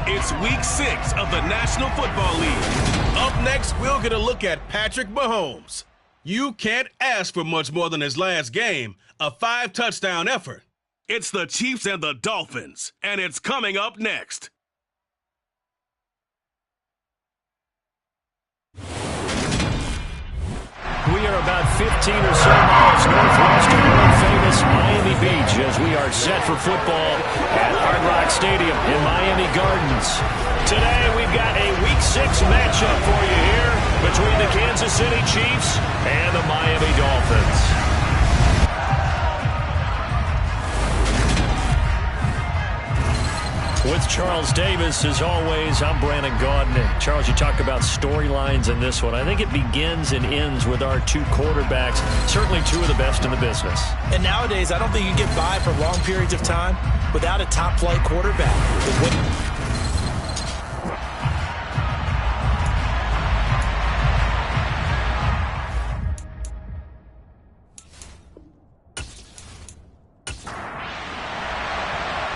It's Week 6 of the National Football League. Up next, we'll get a look at Patrick Mahomes. You can't ask for much more than his last game, a 5-touchdown effort. It's the Chiefs and the Dolphins, and it's coming up next. We are about 15 or so miles northwest of world-famous Miami Beach as we are set for football at Hard Rock Stadium in Miami Gardens. Today we've got a Week 6 matchup for you here between the Kansas City Chiefs and the Miami Dolphins. With Charles Davis, as always, I'm Brandon Gaudin. Charles, you talk about storylines in this one. I think it begins and ends with our two quarterbacks, certainly two of the best in the business. And nowadays, I don't think you get by for long periods of time without a top-flight quarterback.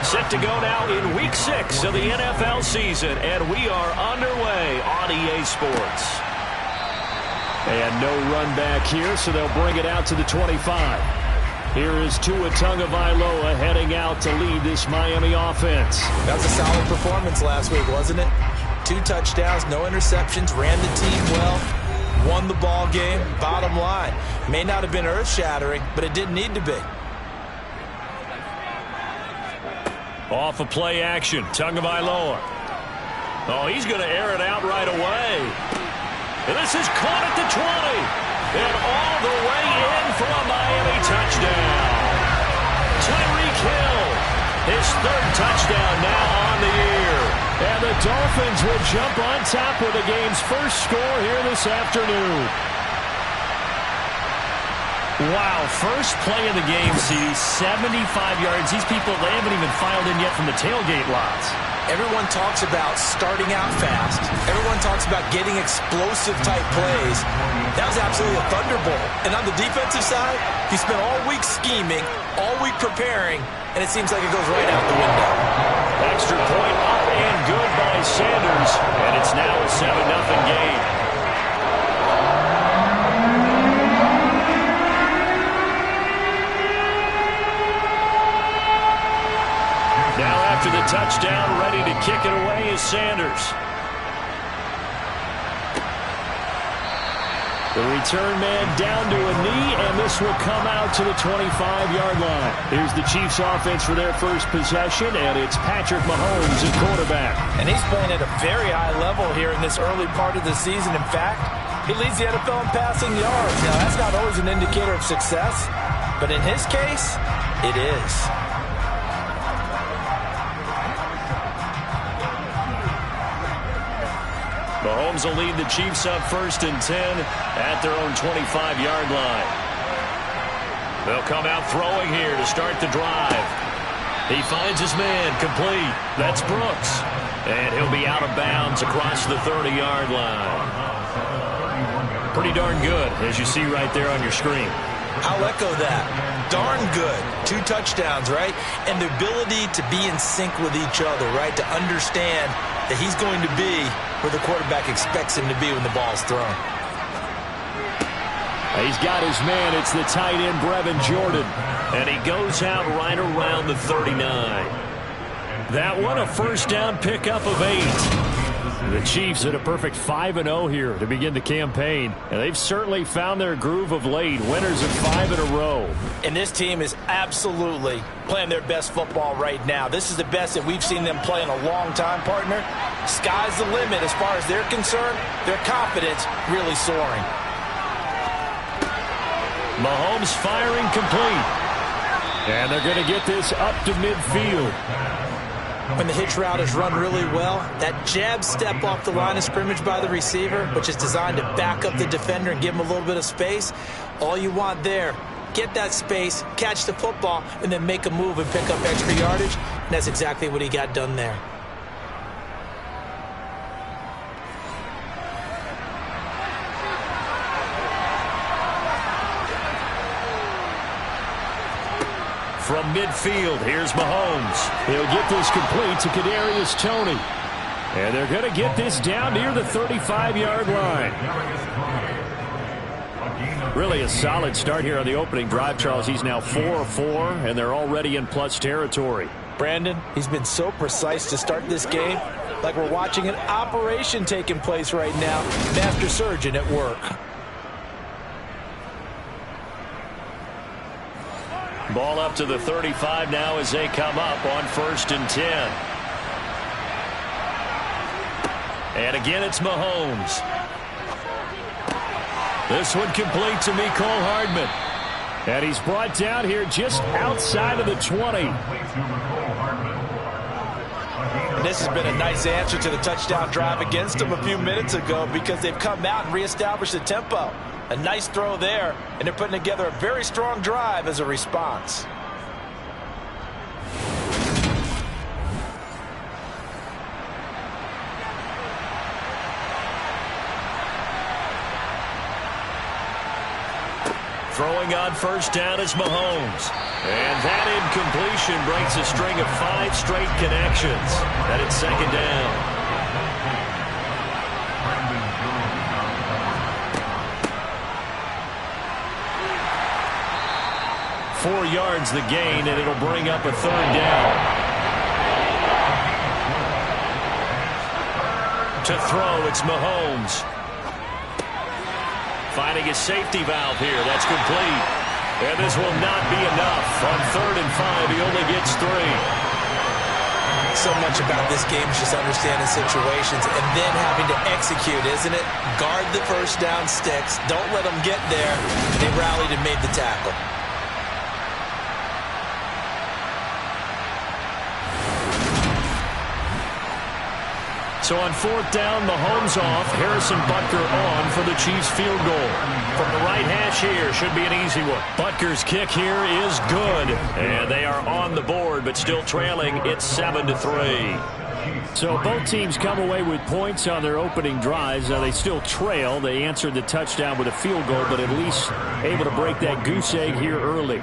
Set to go now in Week 6 of the NFL season, and we are underway on EA Sports. And no run back here, so they'll bring it out to the 25. Here is Tua Tagovailoa heading out to lead this Miami offense. That was a solid performance last week, wasn't it? 2 touchdowns, no interceptions, ran the team well, won the ball game. Bottom line, may not have been earth-shattering, but it didn't need to be. Off of play action, Tagovailoa. Oh, he's going to air it out right away. And this is caught at the 20. And all the way in for a Miami touchdown. Tyreek Hill, his 3rd touchdown now on the year. And the Dolphins will jump on top with the game's first score here this afternoon. Wow, first play of the game, CD, 75 yards. These people, they haven't even filed in yet from the tailgate lots. Everyone talks about starting out fast. Everyone talks about getting explosive-type plays. That was absolutely a thunderbolt. And on the defensive side, he spent all week scheming, all week preparing, and it seems like it goes right out the window. Extra point up and good by Sanders, and it's now a 7-0 game. After the touchdown, ready to kick it away is Sanders. The return man down to a knee, and this will come out to the 25-yard line. Here's the Chiefs offense for their first possession, and it's Patrick Mahomes at quarterback. And he's playing at a very high level here in this early part of the season. In fact, he leads the NFL in passing yards. Now, that's not always an indicator of success, but in his case, it is. Mahomes will lead the Chiefs up 1st and 10 at their own 25-yard line. They'll come out throwing here to start the drive. He finds his man complete. That's Brooks. And he'll be out of bounds across the 30-yard line. Pretty darn good, as you see right there on your screen. I'll echo that. Darn good. 2 touchdowns, right? And the ability to be in sync with each other, right? To understand that he's going to be where the quarterback expects him to be when the ball's thrown. He's got his man. It's the tight end, Brevin Jordan. And he goes out right around the 39. That one, a first down pickup of 8. The Chiefs at a perfect 5-0 here to begin the campaign. And they've certainly found their groove of late. Winners of 5 in a row. And this team is absolutely playing their best football right now. This is the best that we've seen them play in a long time, partner. Sky's the limit as far as they're concerned. Their confidence really soaring. Mahomes firing complete. And they're going to get this up to midfield. When the hitch route is run really well, that jab step off the line of scrimmage by the receiver, which is designed to back up the defender and give him a little bit of space, all you want there, get that space, catch the football, and then make a move and pick up extra yardage. And that's exactly what he got done there. From midfield, here's Mahomes. He'll get this complete to Kadarius Toney. And they're going to get this down near the 35-yard line. Really a solid start here on the opening drive, Charles. He's now 4-4, and they're already in plus territory. Brandon, he's been so precise to start this game, like we're watching an operation taking place right now. Master surgeon at work. Ball up to the 35 now as they come up on 1st and 10. And again, it's Mahomes. This one complete to Mecole Hardman. And he's brought down here just outside of the 20. And this has been a nice answer to the touchdown drive against them a few minutes ago because they've come out and reestablished the tempo. A nice throw there, and they're putting together a very strong drive as a response. Throwing on 1st down is Mahomes. And that incompletion breaks a string of 5 straight connections. And it's 2nd down. Four yards the gain, and it'll bring up a 3rd down. To throw, it's Mahomes. Finding a safety valve here. That's complete. And this will not be enough. On 3rd and 5, he only gets 3. So much about this game is just understanding situations and then having to execute, isn't it? Guard the 1st down sticks. Don't let them get there. And they rallied and made the tackle. So on 4th down, Mahomes off, Harrison Butker on for the Chiefs field goal. From the right hash here, should be an easy one. Butker's kick here is good. And they are on the board, but still trailing. It's 7-3. So both teams come away with points on their opening drives. Now they still trail. They answered the touchdown with a field goal, but at least able to break that goose egg here early.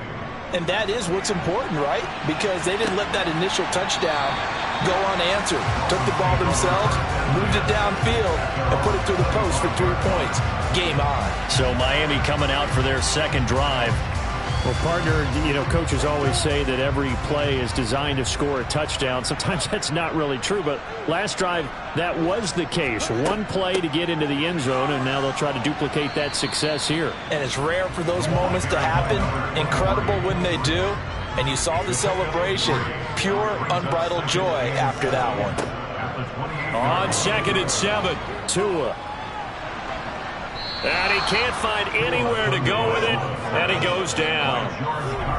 And that is what's important, right? Because they didn't let that initial touchdown go unanswered. Took the ball themselves, moved it downfield, and put it through the post for 3 points. Game on. So Miami coming out for their 2nd drive. Well, partner, coaches always say that every play is designed to score a touchdown. Sometimes that's not really true, but last drive, that was the case. One play to get into the end zone, and now they'll try to duplicate that success here. And it's rare for those moments to happen. Incredible when they do. And you saw the celebration. Pure, unbridled joy after that one. On 2nd and 7, Tua. And he can't find anywhere to go with it, and he goes down.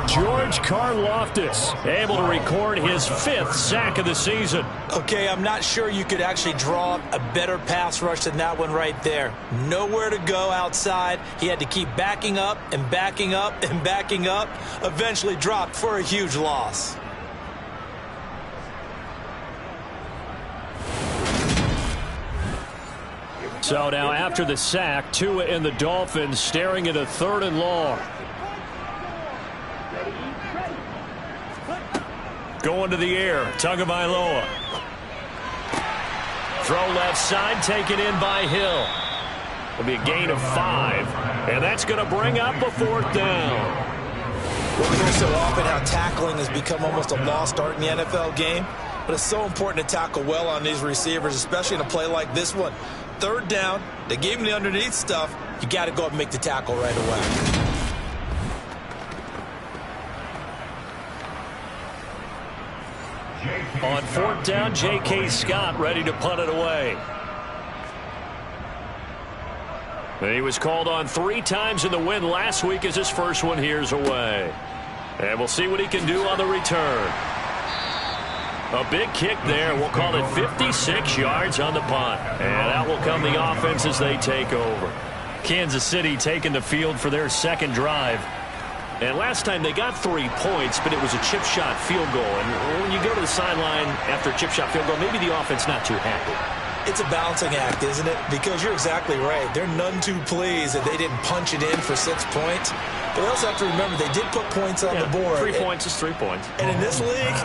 George Karlaftis able to record his 5th sack of the season. Okay, I'm not sure you could actually draw a better pass rush than that one right there. Nowhere to go outside. He had to keep backing up and backing up and backing up. Eventually dropped for a huge loss. So now after the sack, Tua and the Dolphins staring at a 3rd and long. Going to the air, Tagovailoa. Throw left side, taken in by Hill. It'll be a gain of 5, and that's going to bring up a 4th down. Well, we hear so often how tackling has become almost a lost art in the NFL game, but it's so important to tackle well on these receivers, especially in a play like this one. 3rd down, they gave him the underneath stuff. You got to go up and make the tackle right away. On 4th down, J.K. Scott ready to punt it away. He was called on 3 times in the win last week as his first one here's away. And we'll see what he can do on the return. A big kick there. We'll call it 56 yards on the punt. And out will come the offense as they take over. Kansas City taking the field for their 2nd drive. And last time they got 3 points, but it was a chip shot field goal. And when you go to the sideline after a chip shot field goal, maybe the offense not too happy. It's a balancing act, isn't it? Because you're exactly right. They're none too pleased that they didn't punch it in for 6 points. But they also have to remember they did put points on the board. 3 points is 3 points. And in this league,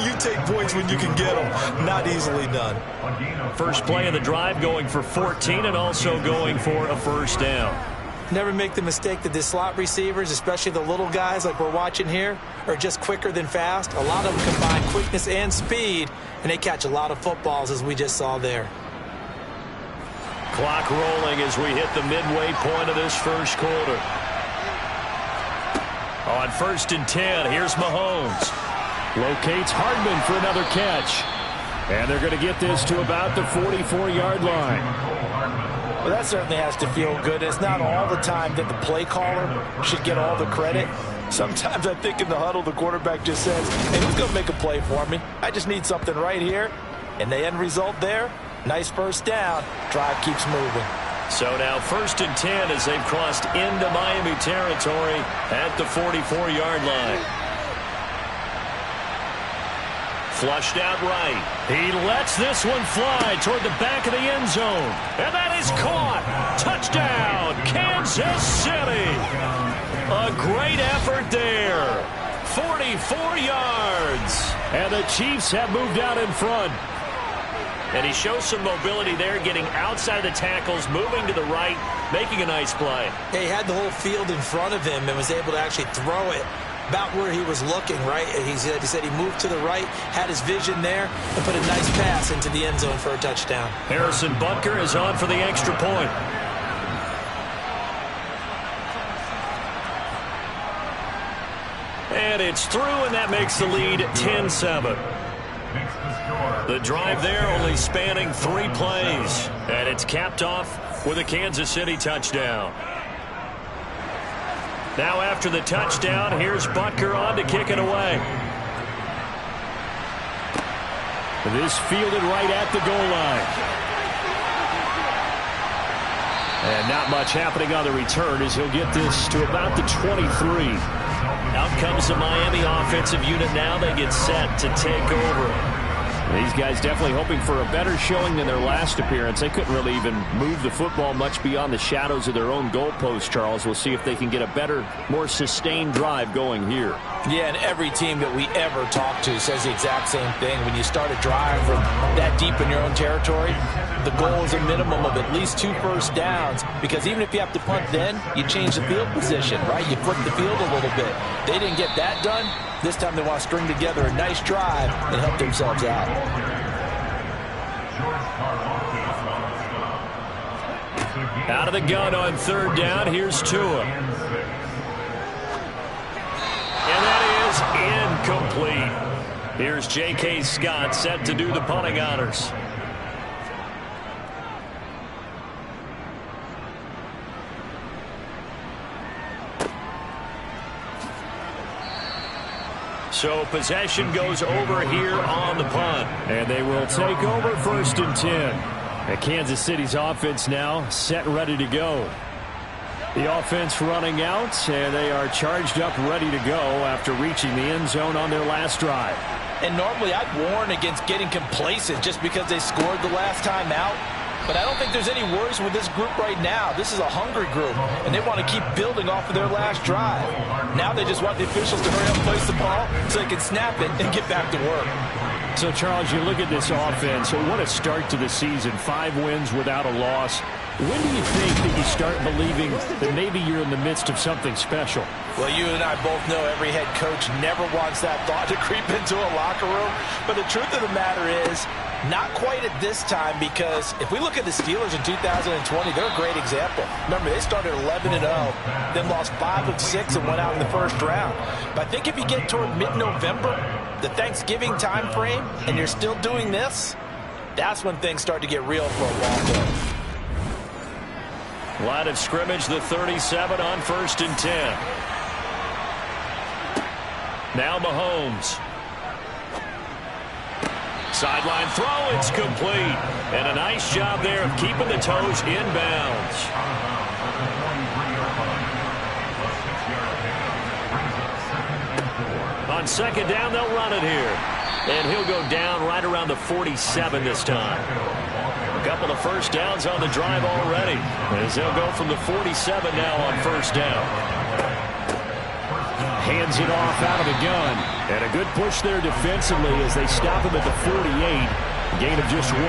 you take points yards when you can get them. Not easily done. First play of the drive going for 14 and also going for a first down. Never make the mistake that the slot receivers, especially the little guys like we're watching here, are just quicker than fast. A lot of them combine quickness and speed, and they catch a lot of footballs, as we just saw there. Clock rolling as we hit the midway point of this first quarter. On 1st and 10, here's Mahomes. Locates Hardman for another catch. And they're going to get this to about the 44-yard line. Well, that certainly has to feel good. It's not all the time that the play caller should get all the credit. Sometimes I think in the huddle, the quarterback just says, hey, who's going to make a play for me? I just need something right here. And the end result there, nice first down. Drive keeps moving. So now 1st and 10 as they've crossed into Miami territory at the 44-yard line. Flushed out right. He lets this one fly toward the back of the end zone. And that is caught. Touchdown, Kansas City. A great effort there. 44 yards. And the Chiefs have moved out in front. And he shows some mobility there, getting outside the tackles, moving to the right, making a nice play. He had the whole field in front of him and was able to actually throw it about where he was looking, right? He said he moved to the right, had his vision there, and put a nice pass into the end zone for a touchdown. Harrison Butker is on for the extra point. And it's through, and that makes the lead 10-7. The drive there only spanning 3 plays, and it's capped off with a Kansas City touchdown. Now after the touchdown, here's Butker on to kick it away. This fielded right at the goal line. And not much happening on the return as he'll get this to about the 23. Out comes the Miami offensive unit now. They get set to take over. These guys definitely hoping for a better showing than their last appearance. They couldn't really even move the football much beyond the shadows of their own goalpost, Charles. We'll see if they can get a better, more sustained drive going here. Yeah, and every team that we ever talk to says the exact same thing. When you start a drive from that deep in your own territory, the goal is a minimum of at least 2 first downs, because even if you have to punt then, you change the field position, right? You flip the field a little bit. They didn't get that done. This time they want to string together a nice drive and help themselves out. Out of the gun on 3rd down, here's Tua. And that is incomplete. Here's J.K. Scott set to do the punting honors. So possession goes over here on the punt. And they will take over 1st and 10. And Kansas City's offense now set ready to go. The offense running out, and they are charged up ready to go after reaching the end zone on their last drive. And normally I'd warn against getting complacent just because they scored the last time out. But I don't think there's any worries with this group right now. This is a hungry group, and they want to keep building off of their last drive. Now they just want the officials to hurry up and place the ball so they can snap it and get back to work. So, Charles, you look at this offense. What a start to the season. 5 wins without a loss. When do you think that you start believing that maybe you're in the midst of something special? Well, you and I both know every head coach never wants that thought to creep into a locker room. But the truth of the matter is, not quite at this time, because if we look at the Steelers in 2020, they're a great example. Remember, they started 11-0, then lost 5 of 6 and went out in the first round. But I think if you get toward mid-November, the Thanksgiving time frame, and you're still doing this, that's when things start to get real for a Walker. Line of scrimmage, the 37 on 1st and 10. Now Mahomes. Sideline throw, it's complete. And a nice job there of keeping the toes inbounds. On 2nd down, they'll run it here. And he'll go down right around the 47 this time. A couple of first downs on the drive already, as they'll go from the 47 now on 1st down. Hands it off out of the gun. And a good push there defensively as they stop him at the 48. Gain of just 1.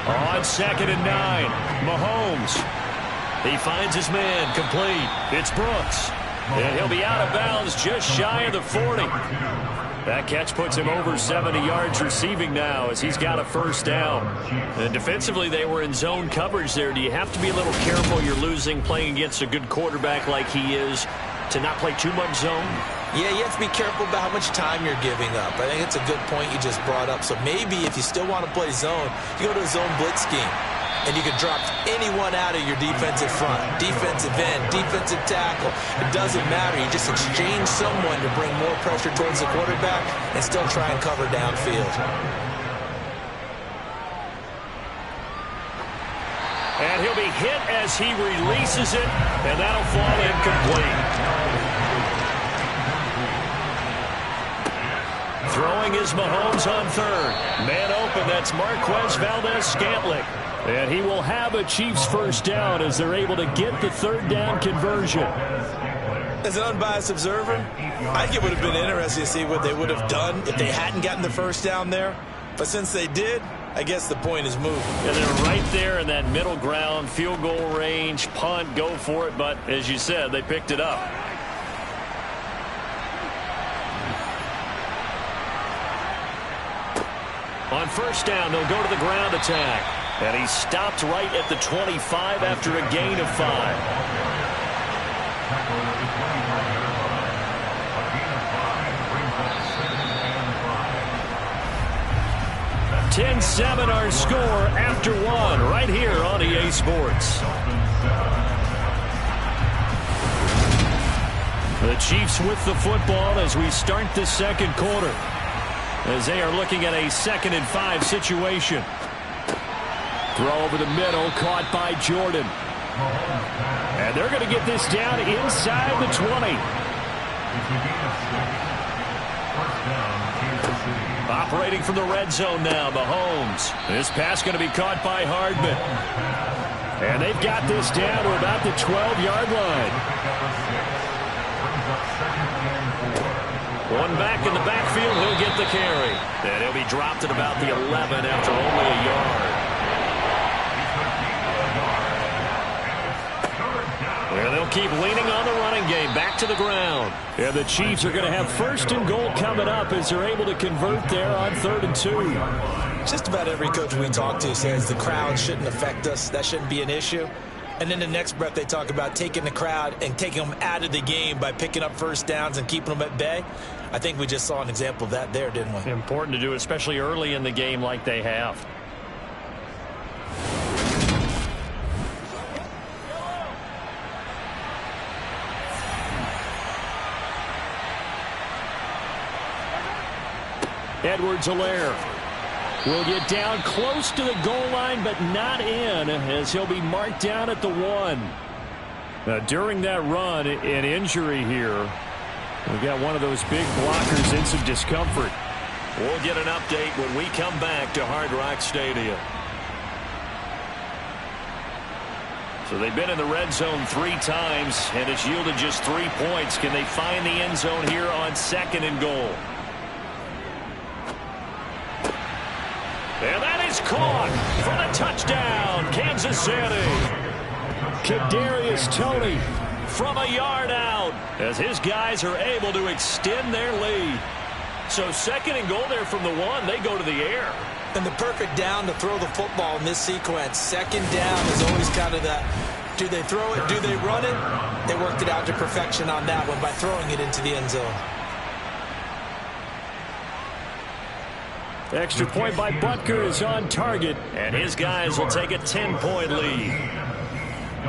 On 2nd and 9, Mahomes. He finds his man, complete. It's Brooks. And he'll be out of bounds just shy of the 40. That catch puts him over 70 yards receiving now as he's got a first down. And defensively, they were in zone coverage there. Do you have to be a little careful you're losing playing against a good quarterback like he is to not play too much zone? Yeah, you have to be careful about how much time you're giving up. I think it's a good point you just brought up. So maybe if you still want to play zone, you go to a zone blitz scheme. And you can drop anyone out of your defensive front, defensive end, defensive tackle. It doesn't matter. You just exchange someone to bring more pressure towards the quarterback and still try and cover downfield. And he'll be hit as he releases it, and that'll fall incomplete. Throwing is Mahomes on 3rd. Man open, that's Marquez Valdez-Scantling. And he will have a Chiefs first down as they're able to get the 3rd down conversion. As an unbiased observer, I think it would have been interesting to see what they would have done if they hadn't gotten the first down there. But since they did, I guess the point is moved. And they're right there in that middle ground, field goal range, punt, go for it. But as you said, they picked it up. On first down, they'll go to the ground attack. And he stopped right at the 25 after a gain of 5. 10-7 our score after 1 right here on EA Sports. The Chiefs with the football as we start the 2nd quarter. As they are looking at a 2nd and 5 situation. Throw over the middle, caught by Jordan. And they're going to get this down inside the 20. Operating from the red zone now, Mahomes. This pass going to be caught by Hardman. And they've got this down to about the 12-yard line. One back in the backfield, he'll get the carry. And he'll be dropped at about the 11 after only a yard. And they'll keep leaning on the running game. Back to the ground. And the Chiefs are going to have 1st and goal coming up as they're able to convert there on 3rd and 2. Just about every coach we talk to says the crowd shouldn't affect us. That shouldn't be an issue. And then the next breath they talk about taking the crowd and taking them out of the game by picking up first downs and keeping them at bay. I think we just saw an example of that there, didn't we? Important to do, especially early in the game like they have. Edwards-Helaire will get down close to the goal line, but not in, as he'll be marked down at the 1. During that run, an injury here. We've got one of those big blockers in some discomfort. We'll get an update when we come back to Hard Rock Stadium. So they've been in the red zone 3 times, and it's yielded just 3 points. Can they find the end zone here on 2nd and goal? And that is caught for the touchdown, Kansas City. Kadarius Toney from a yard out as his guys are able to extend their lead. So 2nd and goal there from the 1. They go to the air. And the perfect down to throw the football in this sequence. 2nd down is always kind of that. Do they throw it? Do they run it? They worked it out to perfection on that one by throwing it into the end zone. Extra point by Butker is on target, and his guys will take a 10-point lead.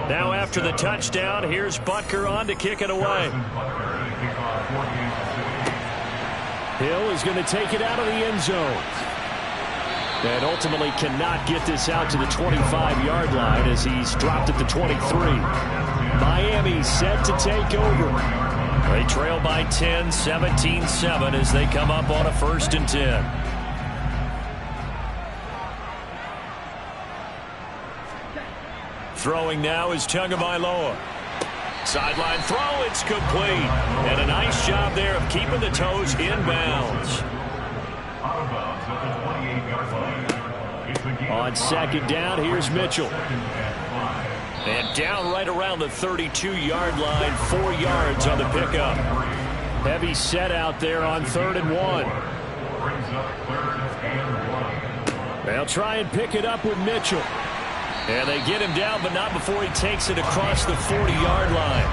Now after the touchdown, here's Butker on to kick it away. Hill is going to take it out of the end zone. And ultimately cannot get this out to the 25-yard line as he's dropped at the 23. Miami set to take over. They trail by 10, 17-7 as they come up on a 1st and 10. Throwing now is Tagovailoa. Sideline throw, it's complete. And a nice job there of keeping the toes in bounds. On second down, here's Mitchell. And down right around the 32-yard line, 4 yards on the pickup. Heavy set out there on 3rd and 1. They'll try and pick it up with Mitchell. And they get him down, but not before he takes it across the 40-yard line.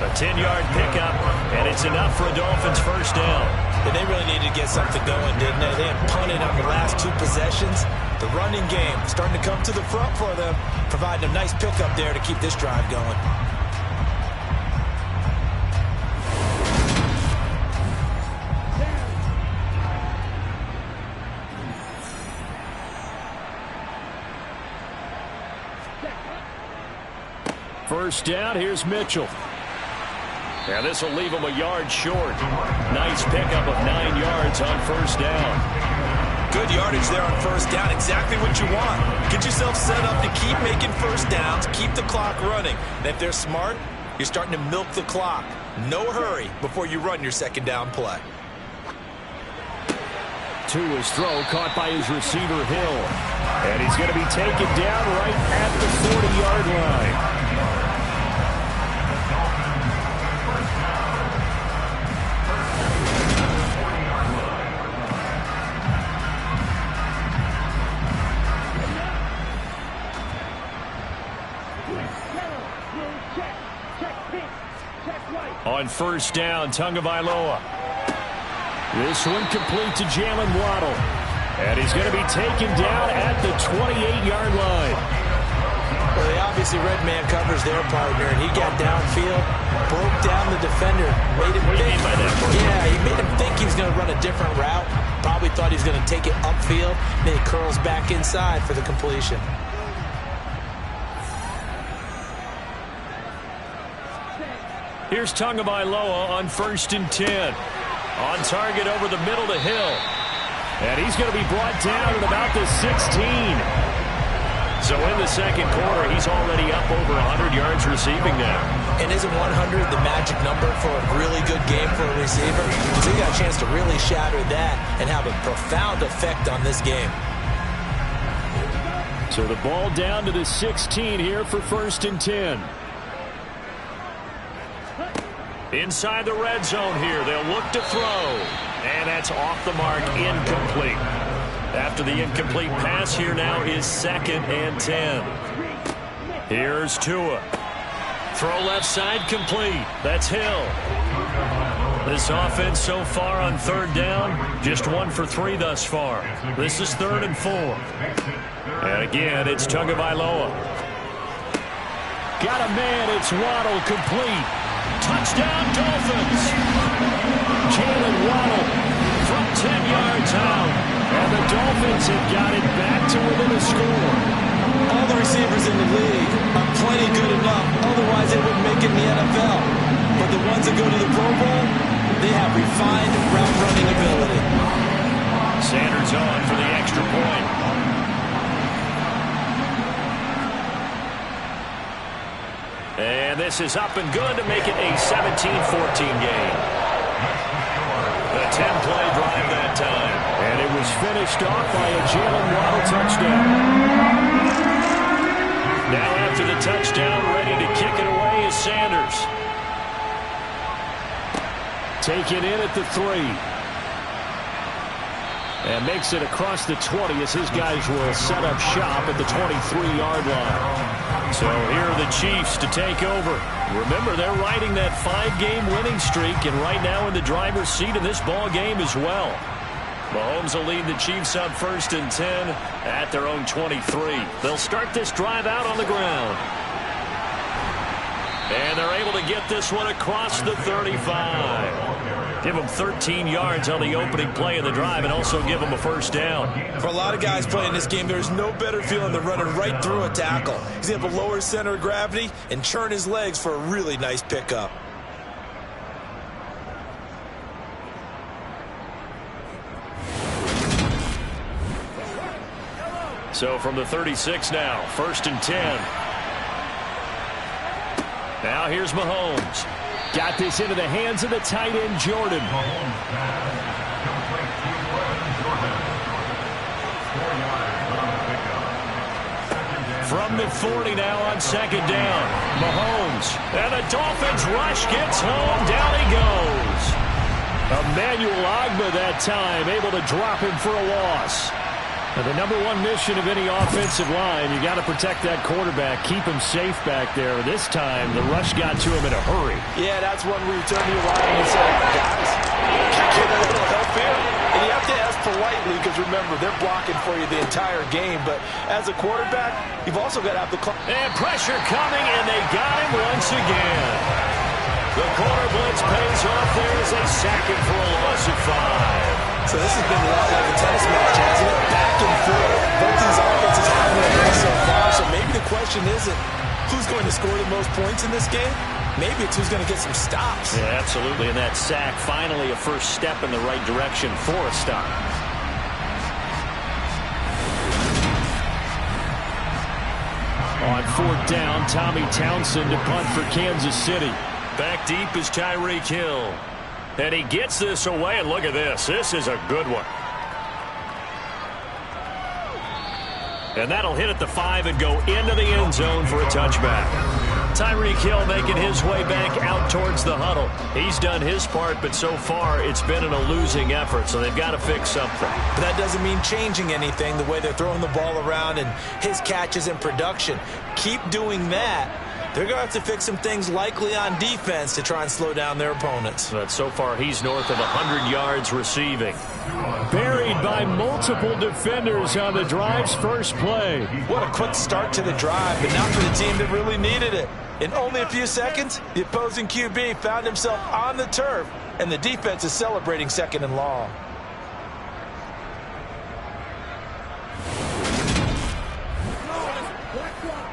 A 10-yard pickup, and it's enough for a Dolphins first down. And they really needed to get something going, didn't they? They had punted on the last 2 possessions. The running game starting to come to the front for them, providing a nice pickup there to keep this drive going. First down, here's Mitchell. Now this will leave him a yard short. Nice pickup of 9 yards on first down. Good yardage there on first down. Exactly what you want. Get yourself set up to keep making first downs, keep the clock running. And if they're smart, you're starting to milk the clock. No hurry before you run your second down play. To his throw, caught by his receiver, Hill. And he's going to be taken down right at the 40-yard line. On first down, Tagovailoa. This one complete to Jalen Waddle. And he's going to be taken down at the 28-yard line. Well, they obviously read man coverage their partner, and he got downfield, broke down the defender, made him think. Yeah, he made him think he was going to run a different route. Probably thought he was going to take it upfield. Then he curls back inside for the completion. Here's Tagovailoa on 1st and 10. On target over the middle to Hill. And he's going to be brought down at about the 16. So in the second quarter, he's already up over 100 yards receiving now. And isn't 100 the magic number for a really good game for a receiver? So he got a chance to really shatter that and have a profound effect on this game. So the ball down to the 16 here for 1st and 10. Inside the red zone here, they'll look to throw. And that's off the mark, incomplete. After the incomplete pass, here now is 2nd and 10. Here's Tua. Throw left side, complete. That's Hill. This offense so far on 3rd down, just 1 for 3 thus far. This is 3rd and 4. And again, it's Tagovailoa. Got a man, it's Waddle, complete. Touchdown, Dolphins. Jalen Waddle from 10 yards out. And the Dolphins have got it back to within a score. All the receivers in the league are plenty good enough. Otherwise, they wouldn't make it in the NFL. But the ones that go to the Pro Bowl, they have refined route running ability. Sanders on for the extra point. And this is up and good to make it a 17-14 game. The 10-play drive that time. And it was finished off by a Jalen Waddle touchdown. Now after the touchdown, ready to kick it away is Sanders. Taken in at the 3. And makes it across the 20 as his guys will set up shop at the 23-yard line. So here are the Chiefs to take over. Remember, they're riding that 5-game winning streak, and right now in the driver's seat of this ball game as well. Mahomes will lead the Chiefs up 1st and 10 at their own 23. They'll start this drive out on the ground. And they're able to get this one across the 35. Give them 13 yards on the opening play of the drive and also give them a first down. For a lot of guys playing this game, there's no better feeling than running right through a tackle. He's able to lower his center of gravity and churn his legs for a really nice pickup. So from the 36 now, 1st and 10. Now here's Mahomes. Got this into the hands of the tight end, Jordan. From the 40 now on second down. Mahomes. And the Dolphins rush gets home. Down he goes. Emmanuel Ogbah that time able to drop him for a loss. Now, the number one mission of any offensive line, you got to protect that quarterback, keep him safe back there. This time, the rush got to him in a hurry. Yeah, that's one where you turn to your line and say, guys, can you get a little help here? And you have to ask politely because, remember, they're blocking for you the entire game. But as a quarterback, you've also got to have the clock. And pressure coming, and they got him once again. The corner blitz pays off there as they sack him for a loss of 5. So this has been a lot like a tennis match, hasn't it? Back and forth. Both these offenses have their best so far. So maybe the question isn't who's going to score the most points in this game. Maybe it's who's going to get some stops. Yeah, absolutely. And that sack, finally a first step in the right direction for a stop. On fourth down, Tommy Townsend to punt for Kansas City. Back deep is Tyreek Hill. And he gets this away, and look at this. This is a good one. And that'll hit at the 5 and go into the end zone for a touchback. Tyreek Hill making his way back out towards the huddle. He's done his part, but so far it's been in a losing effort, so they've got to fix something. But that doesn't mean changing anything, the way they're throwing the ball around and his catches and production. Keep doing that. They're going to have to fix some things likely on defense to try and slow down their opponents. But so far, he's north of 100 yards receiving. Buried by multiple defenders on the drive's first play. What a quick start to the drive, but not for the team that really needed it. In only a few seconds, the opposing QB found himself on the turf, and the defense is celebrating second and long.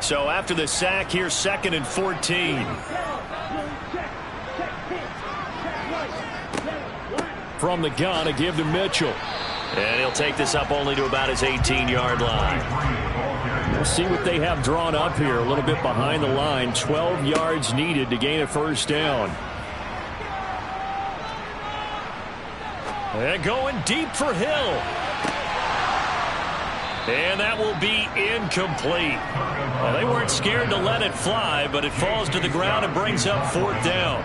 So after the sack, here's 2nd and 14. From the gun, a give to Mitchell. And he'll take this up only to about his 18-yard line. We'll see what they have drawn up here. A little bit behind the line. 12 yards needed to gain a first down. And going deep for Hill. And that will be incomplete. Well, they weren't scared to let it fly, but it falls to the ground and brings up 4th down.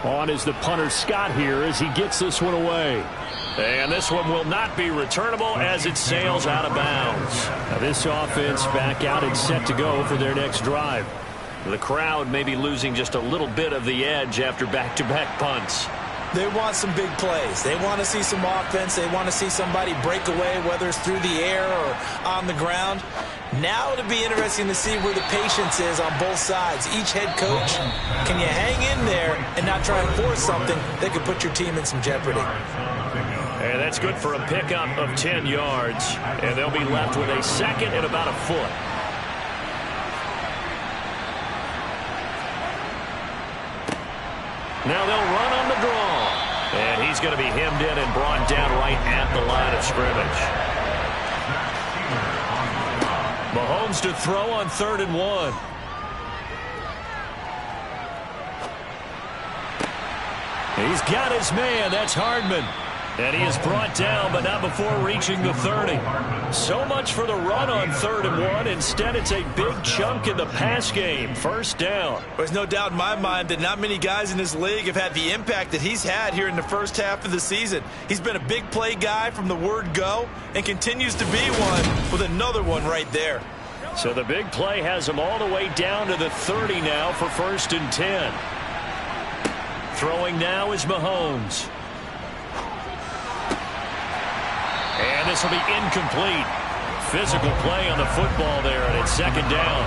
On is the punter Scott here as he gets this one away. And this one will not be returnable as it sails out of bounds. Now this offense back out and set to go for their next drive. The crowd may be losing just a little bit of the edge after back-to-back punts. They want some big plays. They want to see some offense. They want to see somebody break away, whether it's through the air or on the ground. Now it'll be interesting to see where the patience is on both sides. Each head coach, can you hang in there and not try and force something that could put your team in some jeopardy? And that's good for a pickup of 10 yards. And they'll be left with a 2nd and about a foot. Now they'll run on the draw. And he's going to be hemmed in and brought down right at the line of scrimmage. Mahomes to throw on 3rd and 1. He's got his man. That's Hardman. And he is brought down, but not before reaching the 30. So much for the run on 3rd and 1. Instead, it's a big chunk in the pass game. First down. There's no doubt in my mind that not many guys in this league have had the impact that he's had here in the first half of the season. He's been a big play guy from the word go and continues to be one with another one right there. So the big play has him all the way down to the 30 now for 1st and 10. Throwing now is Mahomes. And this will be incomplete. Physical play on the football there, and it's 2nd down.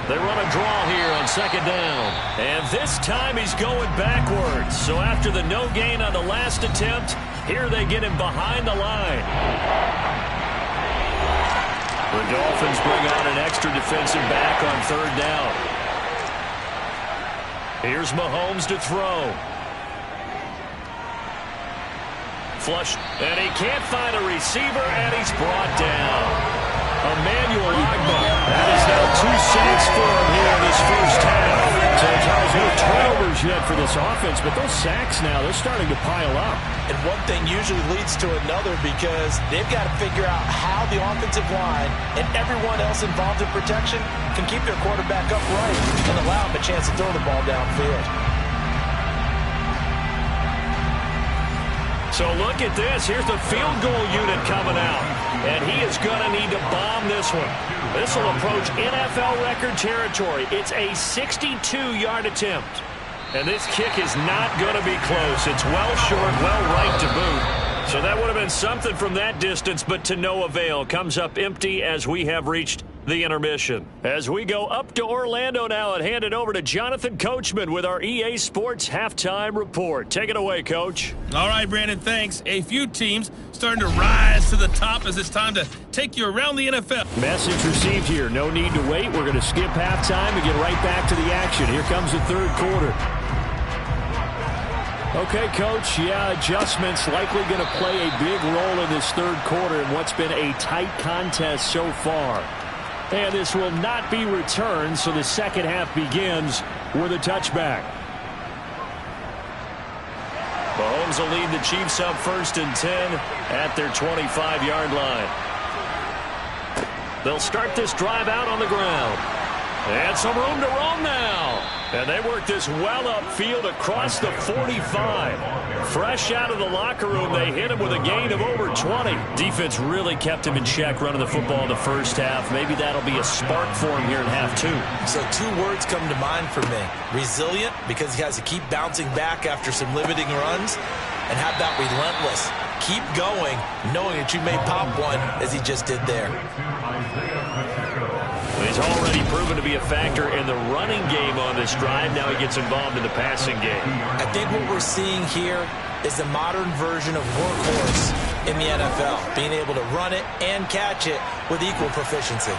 They run a draw here on 2nd down. And this time he's going backwards. So after the no gain on the last attempt, here they get him behind the line. The Dolphins bring out an extra defensive back on 3rd down. Here's Mahomes to throw. Flush, and he can't find a receiver, and he's brought down. Emmanuel Ogbah. That is now 2 sacks for him here in this first half. So, Charles, no turnovers yet for this offense, but those sacks now, they're starting to pile up. And one thing usually leads to another because they've got to figure out how the offensive line and everyone else involved in protection can keep their quarterback upright and allow him a chance to throw the ball downfield. So look at this. Here's the field goal unit coming out. And he is going to need to bomb this one. This will approach NFL record territory. It's a 62-yard attempt. And this kick is not going to be close. It's well short, well right to boot. So that would have been something from that distance, but to no avail. Comes up empty as we have reached the intermission. As we go up to Orlando now and hand it over to Jonathan Coachman with our EA Sports Halftime Report. Take it away, Coach. All right, Brandon, thanks. A few teams starting to rise to the top as it's time to take you around the NFL. Message received here. No need to wait. We're going to skip halftime and get right back to the action. Here comes the third quarter. Okay, Coach, adjustments likely going to play a big role in this third quarter in what's been a tight contest so far. And this will not be returned, so the second half begins with a touchback. Mahomes will lead the Chiefs up 1st and 10 at their 25-yard line. They'll start this drive out on the ground. And some room to roam now. And they work this well upfield across the 45. Fresh out of the locker room, they hit him with a gain of over 20. Defense really kept him in check running the football in the first half. Maybe that'll be a spark for him here in half two. So 2 words come to mind for me. Resilient, because he has to keep bouncing back after some limiting runs. And how about relentless? Keep going, knowing that you may pop one, as he just did there. He's already proven to be a factor in the running game on this drive. Now he gets involved in the passing game. I think what we're seeing here is the modern version of workhorse in the NFL, being able to run it and catch it with equal proficiency.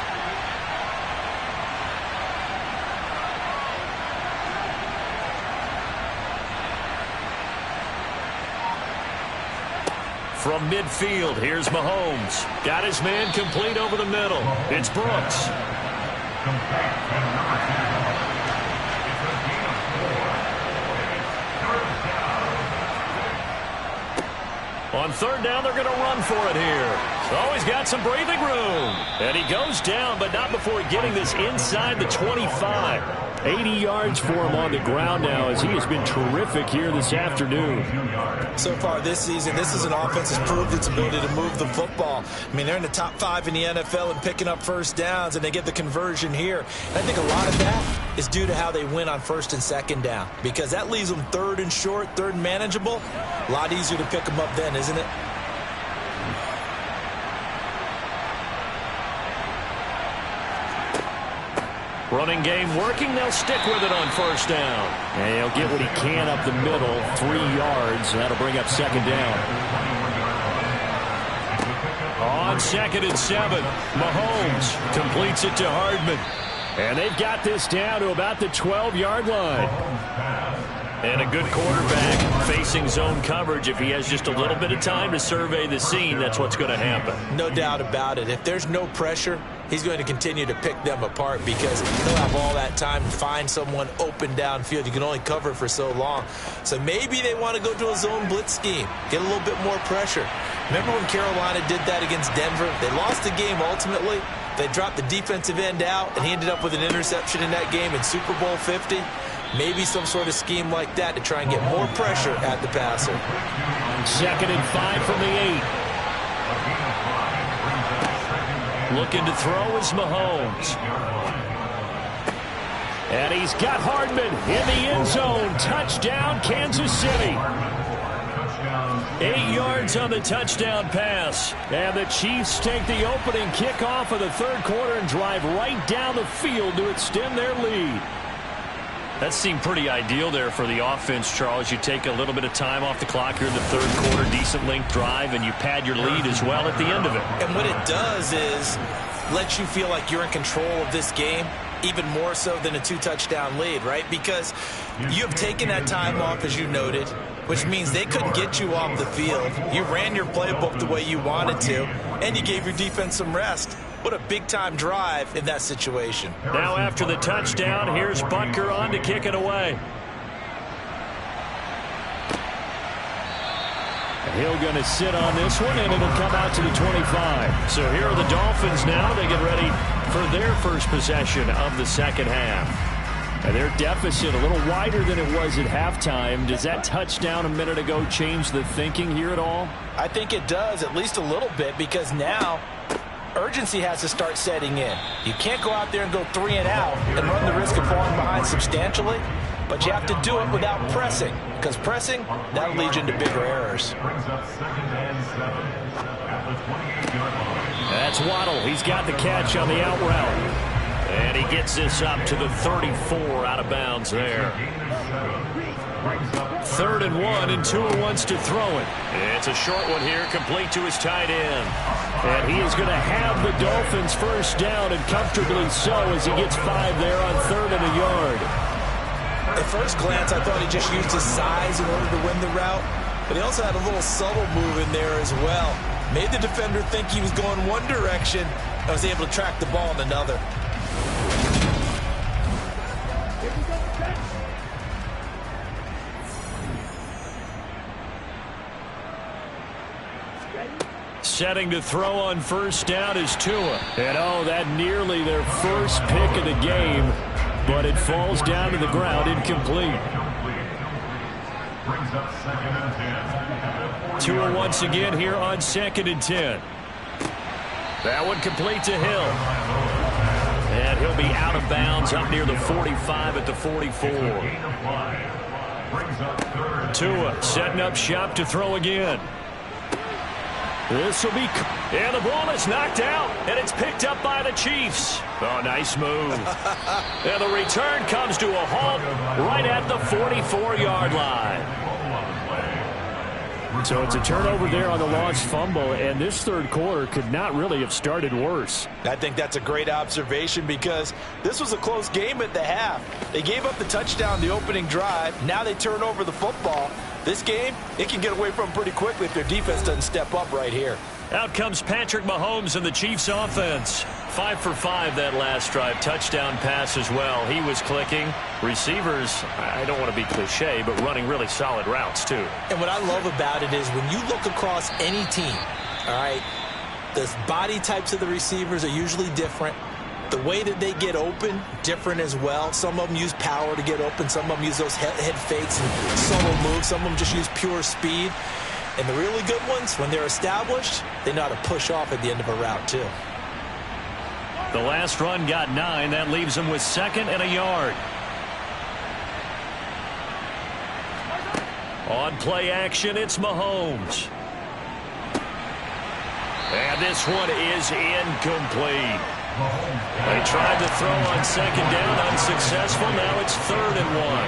From midfield, here's Mahomes. Got his man complete over the middle. It's Brooks. On third down, they're going to run for it here. Oh, he's got some breathing room. And he goes down, but not before getting this inside the 25. 80 yards for him on the ground now as he has been terrific here this afternoon. So far this season, this is an offense that's proved its ability to move the football. I mean, they're in the top 5 in the NFL and picking up first downs, and they get the conversion here. And I think a lot of that is due to how they win on 1st and 2nd down, because that leaves them 3rd and short, 3rd and manageable. A lot easier to pick them up then, isn't it? Running game working. They'll stick with it on 1st down. And he'll get what he can up the middle, 3 yards. That'll bring up 2nd down. On 2nd and 7, Mahomes completes it to Hardman. And they've got this down to about the 12-yard line. And a good quarterback facing zone coverage. If he has just a little bit of time to survey the scene, that's what's going to happen. No doubt about it. If there's no pressure, he's going to continue to pick them apart because he'll have all that time to find someone open downfield. You can only cover for so long. So maybe they want to go to a zone blitz scheme, get a little bit more pressure. Remember when Carolina did that against Denver? They lost the game ultimately. They dropped the defensive end out, and he ended up with an interception in that game in Super Bowl 50. Maybe some sort of scheme like that to try and get more pressure at the passer. 2nd and 5 from the 8. Looking to throw is Mahomes. And he's got Hardman in the end zone. Touchdown, Kansas City. 8 yards on the touchdown pass. And the Chiefs take the opening kickoff of the third quarter and drive right down the field to extend their lead. That seemed pretty ideal there for the offense, Charles. You take a little bit of time off the clock here in the third quarter, decent length drive, and you pad your lead as well at the end of it. And what it does is let you feel like you're in control of this game, even more so than a 2-touchdown lead, right? Because you have taken that time off, as you noted, which means they couldn't get you off the field. You ran your playbook the way you wanted to, and you gave your defense some rest. What a big-time drive in that situation. Now after the touchdown, here's Butker on to kick it away. Hill going to sit on this one, and it'll come out to the 25. So here are the Dolphins now. They get ready for their first possession of the second half. And their deficit a little wider than it was at halftime. Does that touchdown a minute ago change the thinking here at all? I think it does, at least a little bit, because now urgency has to start setting in. You can't go out there and go 3 and out and run the risk of falling behind substantially, but you have to do it without pressing, because pressing, that'll lead you into bigger errors. That's Waddle. He's got the catch on the out route. And he gets this up to the 34 out of bounds there. 3rd and 1, and Tua wants to throw it. It's a short one here, complete to his tight end. And he is going to have the Dolphins first down, and comfortably so, as he gets 5 there on 3rd and a yard. At first glance, I thought he just used his size in order to win the route, but he also had a little subtle move in there as well. Made the defender think he was going one direction and was able to track the ball in another. Setting to throw on first down is Tua. And oh, that nearly their first pick of the game, but it falls down to the ground incomplete. Tua once again here on 2nd and 10. That one complete to Hill. And he'll be out of bounds up near the 45 at the 44. Tua setting up shop to throw again. This will be, and the ball is knocked out, and it's picked up by the Chiefs. Oh, nice move. And the return comes to a halt right at the 44-yard line. So it's a turnover there on the lost fumble, and this third quarter could not really have started worse. I think that's a great observation, because this was a close game at the half. They gave up the touchdown the opening drive. Now they turn over the football. This game, it can get away from them pretty quickly if their defense doesn't step up right here. Out comes Patrick Mahomes and the Chiefs offense. 5 for 5 that last drive. Touchdown pass as well. He was clicking. Receivers, I don't want to be cliche, but running really solid routes too. And what I love about it is when you look across any team, all right, the body types of the receivers are usually different. The way that they get open, different as well. Some of them use power to get open. Some of them use those head fakes and subtle moves. Some of them just use pure speed. And the really good ones, when they're established, they know how to push off at the end of a route too. The last run got 9. That leaves them with 2nd and a yard. On play action, it's Mahomes. And this one is incomplete. They tried to throw on 2nd down, unsuccessful. Now it's 3rd and 1.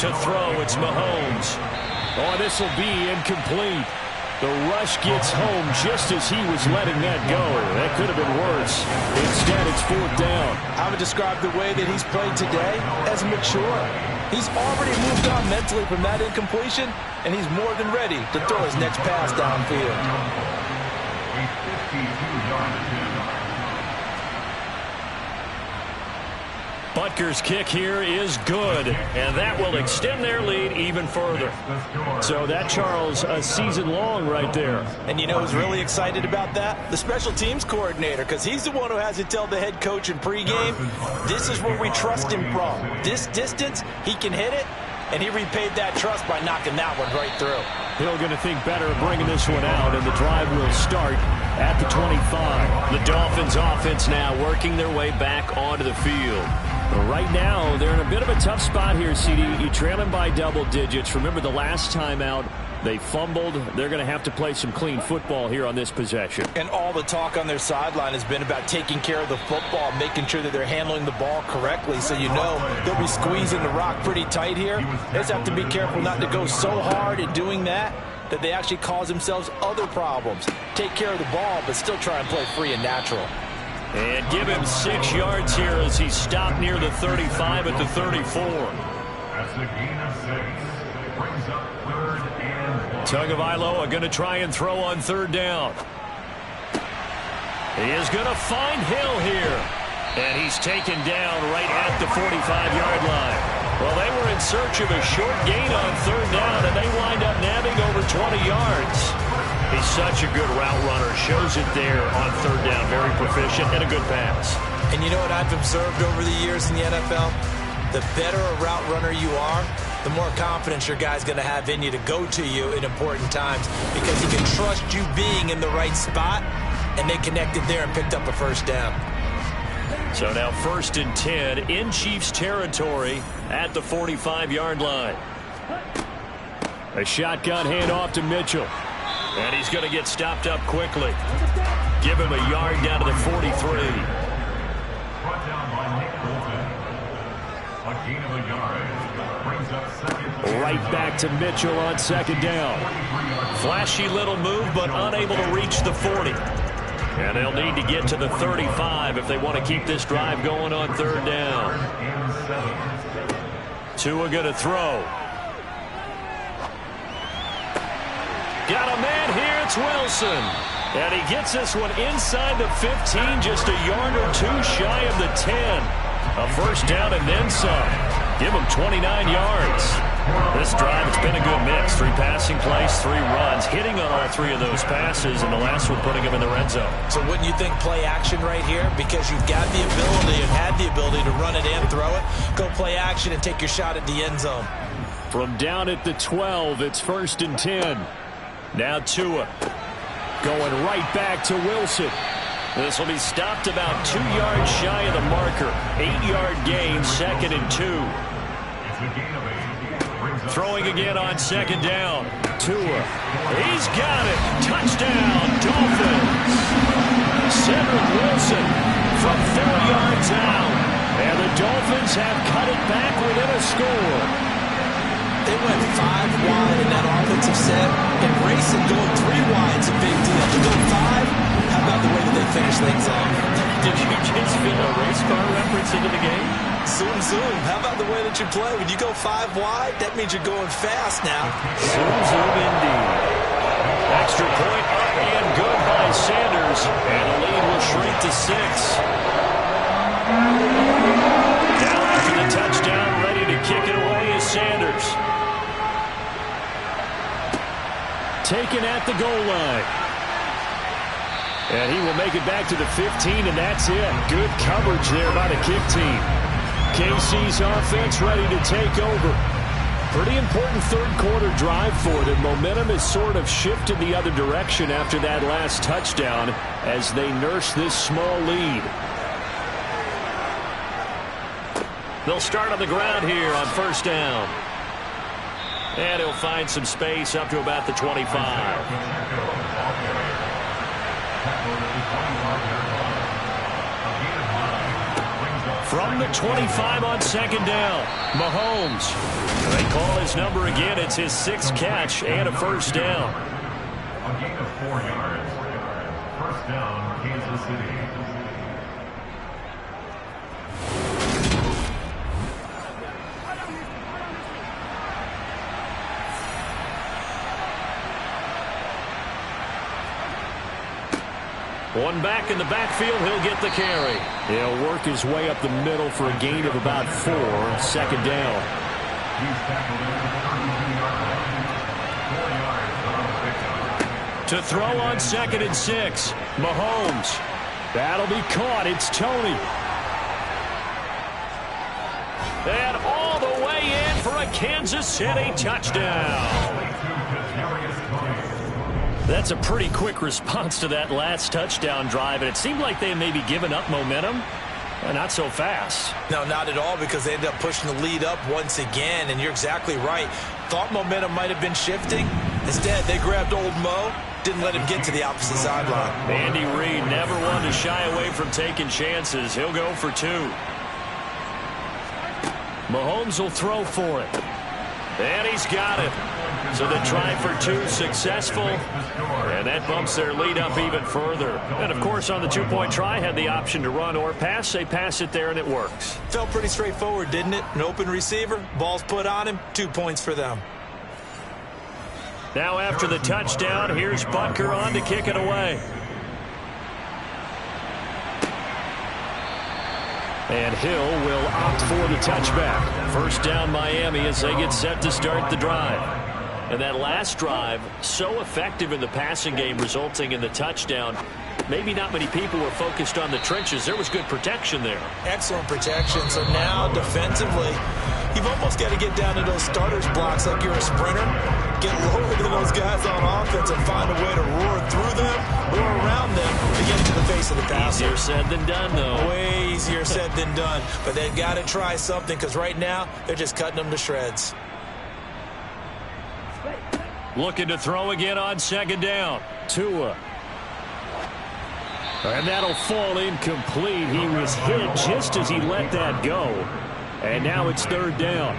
To throw, it's Mahomes. Oh, this will be incomplete. The rush gets home just as he was letting that go. That could have been worse. Instead, it's 4th down. I would describe the way that he's played today as mature. He's already moved on mentally from that incompletion, and he's more than ready to throw his next pass downfield. Butker's kick here is good, and that will extend their lead even further. So that, Charles, a season long right there. And you know who's really excited about that? The special teams coordinator, because he's the one who has to tell the head coach in pregame, this is where we trust him from. This distance, he can hit it, and he repaid that trust by knocking that one right through. Hill going to think better of bringing this one out, and the drive will start at the 25. The Dolphins offense now working their way back onto the field. Right now, they're in a bit of a tough spot here, CD. You trail them by double digits. Remember the last time out, they fumbled. They're going to have to play some clean football here on this possession. And all the talk on their sideline has been about taking care of the football, making sure that they're handling the ball correctly. So you know they'll be squeezing the rock pretty tight here. They just have to be careful not to go so hard at doing that they actually cause themselves other problems. Take care of the ball, but still try and play free and natural. And give him 6 yards here as he stopped near the 35 at the 34. That's a gain of 6. Brings up 3rd and 1. Tagovailoa going to try and throw on 3rd down. He is going to find Hill here. And he's taken down right at the 45-yard line. Well, they were in search of a short gain on third down, and they wind up nabbing over 20 yards. He's such a good route runner. Shows it there on third down. Very proficient and a good pass. And you know what I've observed over the years in the NFL? The better a route runner you are, the more confidence your guy's going to have in you to go to you in important times because he can trust you being in the right spot, and they connected there and picked up a first down. So now 1st and 10 in Chiefs territory at the 45-yard line. A shotgun handoff to Mitchell. And he's going to get stopped up quickly. Give him a yard down to the 43. Brought down by Nick Bolton. A gain of a yard. Brings up second. Right back to Mitchell on 2nd down. Flashy little move, but unable to reach the 40. And they'll need to get to the 35 if they want to keep this drive going on 3rd down. Tua going to throw. Got a man here. It's Wilson. And he gets this one inside the 15, just a yard or two shy of the 10. A first down and then some. Give him 29 yards. This drive, it's been a good mix. 3 passing plays, 3 runs, hitting on all 3 of those passes, and the last one putting him in the red zone. So wouldn't you think play action right here? Because you've got the ability and had the ability to run it and throw it. Go play action and take your shot at the end zone. From down at the 12, it's 1st and 10. Now Tua going right back to Wilson. This will be stopped about 2 yards shy of the marker. 8-yard gain, 2nd and 2. It's a gain of 8. Throwing again on 2nd down. Tua. He's got it. Touchdown, Dolphins. Cedric Wilson from 30 yards out. And the Dolphins have cut it back within a score. They went 5 wide in that offensive set, and racing going 3 wide is a big deal. To go 5, how about the way that they finish things off? Did you just fit a race car reference into the game? Zoom, zoom. How about the way that you play? When you go 5 wide, that means you're going fast now. Zoom, zoom indeed. Extra point up and good by Sanders, and the lead will shrink to 6. Now after the touchdown, ready to kick it away is Sanders. Taken at the goal line. And he will make it back to the 15, and that's it. Good coverage there by the kick team. KC's offense ready to take over. Pretty important third-quarter drive for them. Momentum has sort of shifted the other direction after that last touchdown as they nurse this small lead. They'll start on the ground here on 1st down. And he'll find some space up to about the 25. From the 25 on 2nd down, Mahomes. They call his number again. It's his 6th catch and a first down. A gain of 4 yards. First down, Kansas City. One back in the backfield, he'll get the carry. He'll work his way up the middle for a gain of about 4, 2nd down. He's tackled in the 32-yard line. 4 yards on the pickup. To throw on 2nd and 6, Mahomes. That'll be caught. It's Tony. And all the way in for a Kansas City touchdown. That's a pretty quick response to that last touchdown drive, and it seemed like they may be giving up momentum. Not so fast. No, not at all, because they ended up pushing the lead up once again, and you're exactly right. Thought momentum might have been shifting. Instead, they grabbed old Mo, didn't let him get to the opposite sideline. Andy Reid never wanted to shy away from taking chances. He'll go for 2. Mahomes will throw for it. And he's got it. So the try for 2 successful, and that bumps their lead up even further. And, of course, on the 2-point try, had the option to run or pass. They pass it there, and it works. Felt pretty straightforward, didn't it? An open receiver, ball's put on him, 2 points for them. Now after the touchdown, here's Butker on to kick it away. And Hill will opt for the touchback. First down Miami as they get set to start the drive. And that last drive, so effective in the passing game, resulting in the touchdown. Maybe not many people were focused on the trenches. There was good protection there. Excellent protection. So now defensively, you've almost got to get down to those starters blocks like you're a sprinter. Get lower than those guys on offense and find a way to roar through them or around them to get into the face of the passer. Easier said than done, though. Way easier said than done. But they've got to try something because right now they're just cutting them to shreds. Looking to throw again on second down. Tua. And that'll fall incomplete. He was hit just as he let that go. And now it's third down.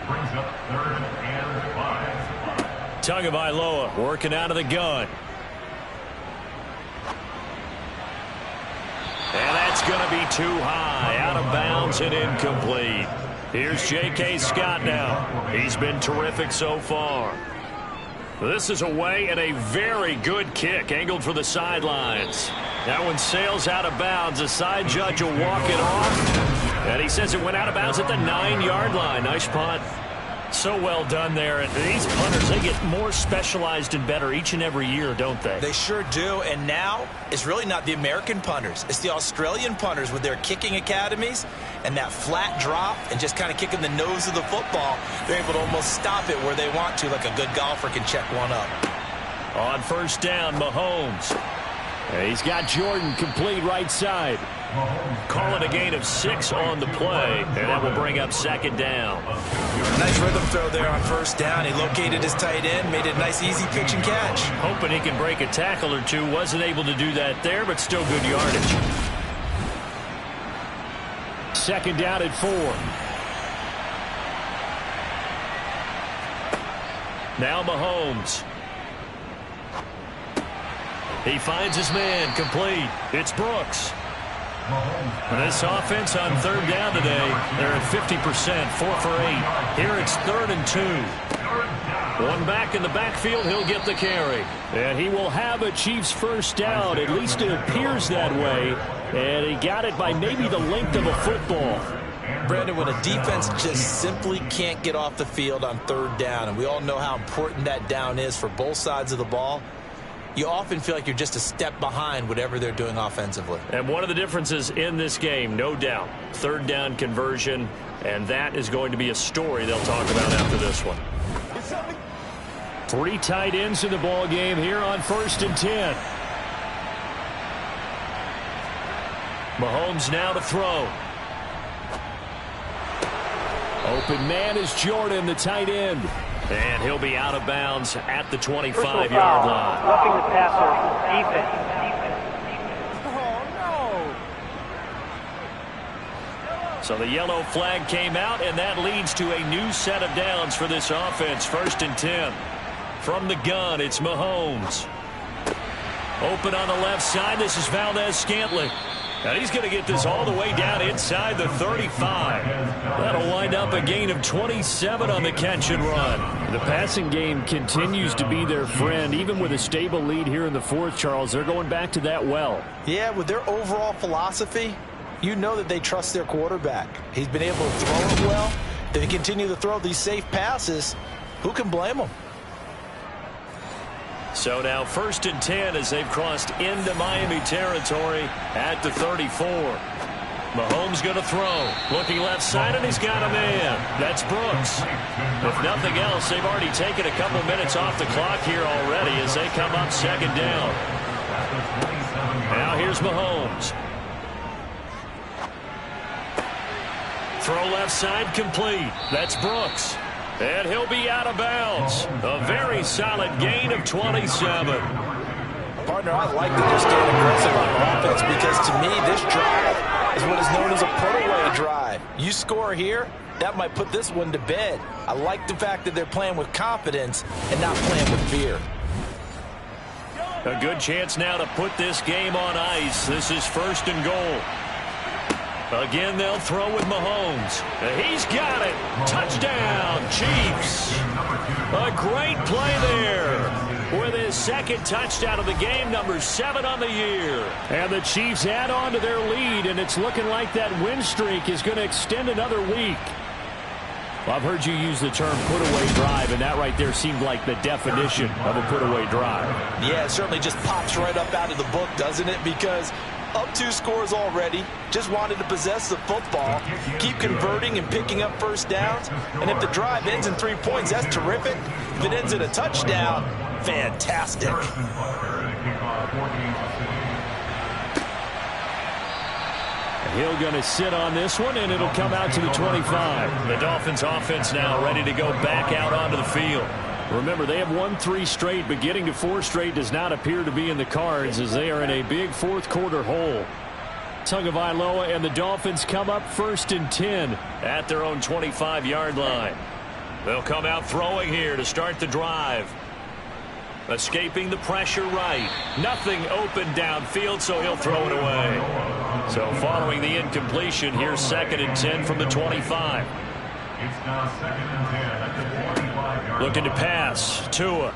Brings up 3rd and 5. Tagovailoa working out of the gun. And that's going to be too high. Out of bounds and incomplete. Here's J.K. Scott now. He's been terrific so far. This is away and a very good kick angled for the sidelines. That one sails out of bounds. The side judge will walk it off. And he says it went out of bounds at the 9-yard line. Nice punt. So well done there. And these punters, they get more specialized and better each and every year, don't they? They sure do. And now it's really not the American punters. It's the Australian punters with their kicking academies and that flat drop and just kind of kicking the nose of the football. They're able to almost stop it where they want to, like a good golfer can check one up. On first down, Mahomes. He's got Jordan complete right side. Calling a gain of 6 on the play, and that will bring up second down. Nice rhythm throw there on first down. He located his tight end, made it a nice easy pitch and catch. Hoping he can break a tackle or two. Wasn't able to do that there, but still good yardage. Second down at 4. Now Mahomes. He finds his man complete. It's Brooks. This offense on third down today, they're at 50%, 4 for 8. Here it's 3rd and 2. One back in the backfield, he'll get the carry. And he will have a Chiefs first down, at least it appears that way. And he got it by maybe the length of a football. Brandon, when a defense just simply can't get off the field on third down, and we all know how important that down is for both sides of the ball, you often feel like you're just a step behind whatever they're doing offensively. And one of the differences in this game, no doubt, third down conversion, and that is going to be a story they'll talk about after this one. 3 tight ends in the ball game here on 1st and 10. Mahomes now to throw. Open man is Jordan, the tight end. And he'll be out of bounds at the 25-yard line. Roughing the passer, defense. So the yellow flag came out, and that leads to a new set of downs for this offense. 1st and 10. From the gun, it's Mahomes. Open on the left side. This is Valdez-Scantling. And he's going to get this all the way down inside the 35. That'll wind up a gain of 27 on the catch and run. The passing game continues to be their friend. Even with a stable lead here in the 4th, Charles, they're going back to that well. Yeah, with their overall philosophy, you know that they trust their quarterback. He's been able to throw it well. They continue to throw these safe passes. Who can blame them? So now 1st and 10 as they've crossed into Miami territory at the 34. Mahomes going to throw. Looking left side, and he's got a man. That's Brooks. If nothing else, they've already taken a couple minutes off the clock here already as they come up second down. Now here's Mahomes. Throw left side complete. That's Brooks. And he'll be out of bounds. A very solid gain of 27. Partner, I like that they're staying aggressive on offense because to me, this drive is what is known as a put-away drive. You score here, that might put this one to bed. I like the fact that they're playing with confidence and not playing with fear. A good chance now to put this game on ice. This is 1st and goal. Again, they'll throw with Mahomes. He's got it. Touchdown, Chiefs. A great play there with his second touchdown of the game, number 7 on the year. And the Chiefs add on to their lead, and it's looking like that win streak is going to extend another week. Well, I've heard you use the term put-away drive, and that right there seemed like the definition of a put-away drive. Yeah, it certainly just pops right up out of the book, doesn't it? Because up 2 scores already, just wanted to possess the football, keep converting and picking up first downs, and if the drive ends in 3 points, that's terrific. If it ends in a touchdown, fantastic. He'll going to sit on this one, and it'll come out to the 25. The Dolphins offense now ready to go back out onto the field. Remember, they have won 3 straight, but getting to 4 straight does not appear to be in the cards as they are in a big fourth-quarter hole. Tagovailoa and the Dolphins come up 1st and 10 at their own 25-yard line. They'll come out throwing here to start the drive. Escaping the pressure right. Nothing open downfield, so he'll throw it away. So following the incompletion, here's 2nd and 10 from the 25. It's now 2nd and 10 at the 25-yard line. Looking to pass. Tua.